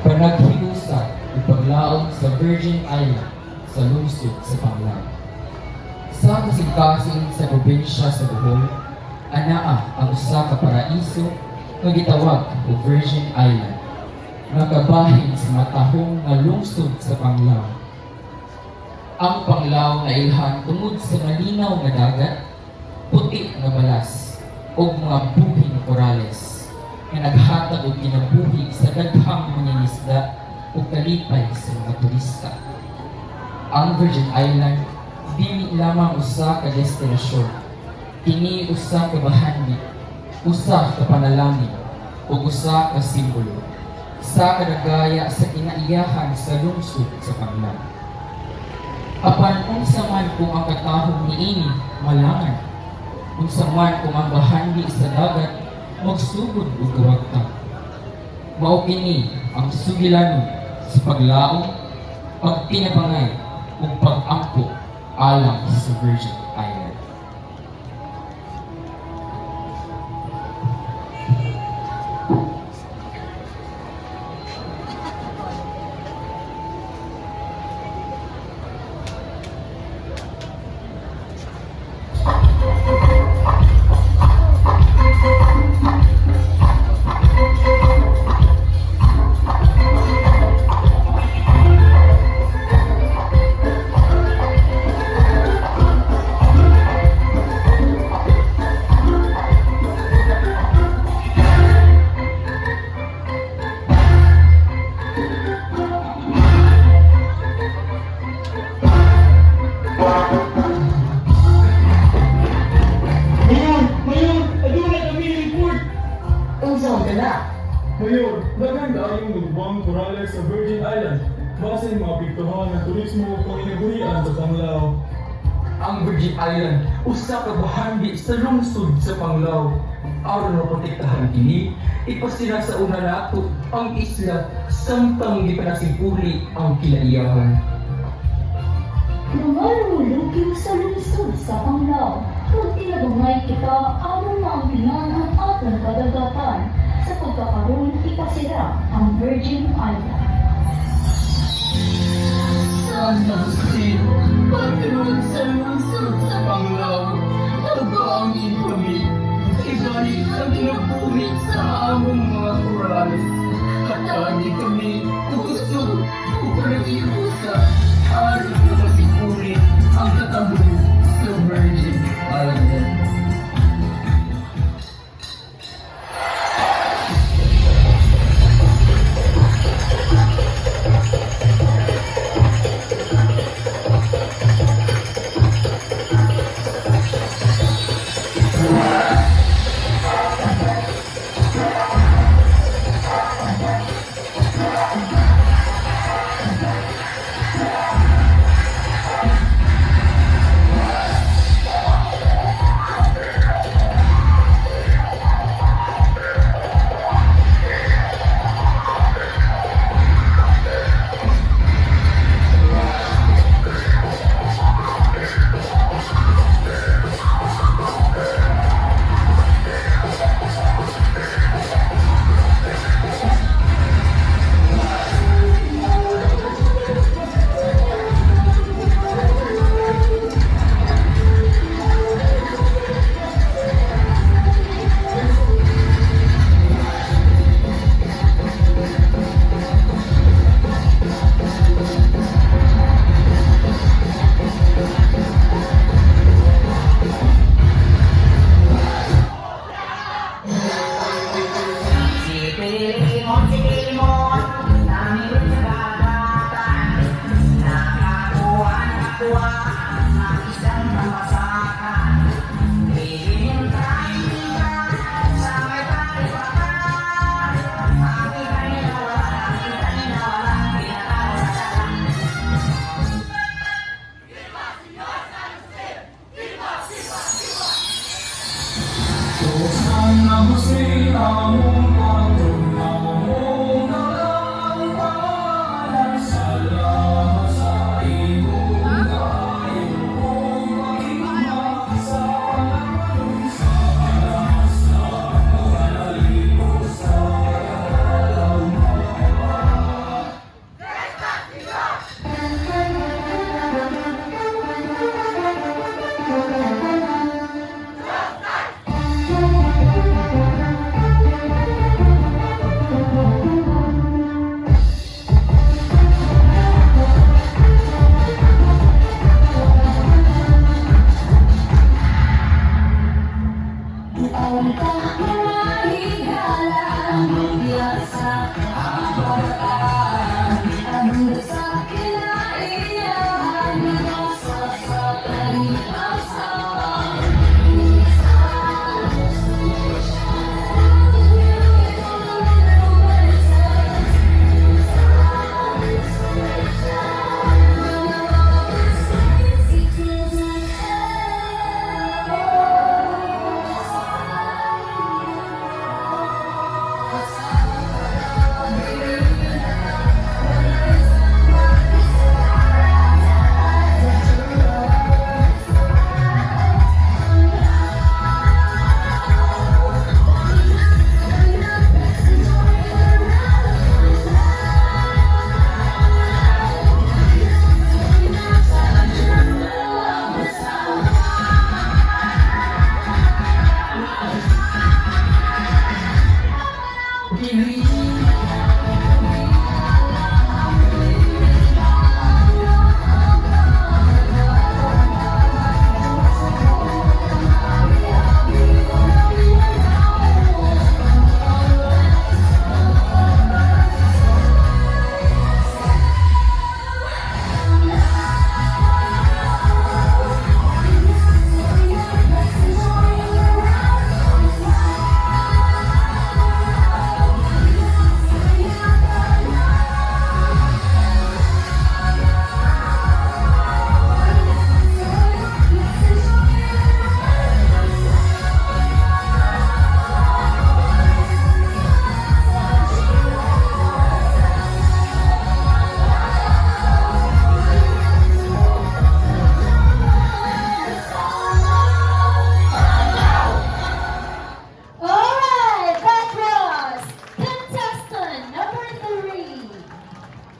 panaghiusa o paglaom sa Virgin Island sa lungsod sa Panglao. Sa kasing-kasing sa probinsya sa Bohol, anaa ang usa ka paraiso nga gitawag o Virgin Island, nga kabahin sa matahong nga lungsod sa Panglao. Ang Panglao nailhan tungod sa malinaw nga dagat, puti nga balas, o mga buhing korales nga naghatag og kinabuhi sa daghang mga isda o kalipay sa mga turista. Ang Virgin Island dili lamang usa ka destinasyon, kini usa ka bahagi, usa ka panalangin, ug usa ka simbolo sa kadagaya sa kinaiyahan sa lungsod sa Panglao. Apan unsa man kung ang katahong niini malangan, unsa man kung ang bahagi sa dagat magsugod ug kawagtang. Mao kini ang sugilanon sa paglaom, pagtinabangay ug pag-ampo alang sa Virgin Island. Mayor, maganda ang lubang korales sa Virgin Island. Base mga piktuhan ng turismo kung inagurian sa Panglao. Ang Virgin Island usa ka bahagi sa lungsod sa Panglao. Aron maprotektahan kini, ipasinasauna nato ang isla samtang gipanasipuli ang kinaiyahan. Lumalulugyo sa lungsod sa Panglao. Kung tinagumay kita, aron maampinan ang atong kadagatan. Sa pagkakaroon, ipasira ang Virgin Island. Sana sino, pagkaroon sa lungsod sa Panglao, tabangin kami. Ibalik ang kinabuhi sa among mga korales. Hatagi kami, kusog, upalagiusa, aron na masiguri ang katabo sa Virgin Island. Sana mo siya mong pagtunaw mo na para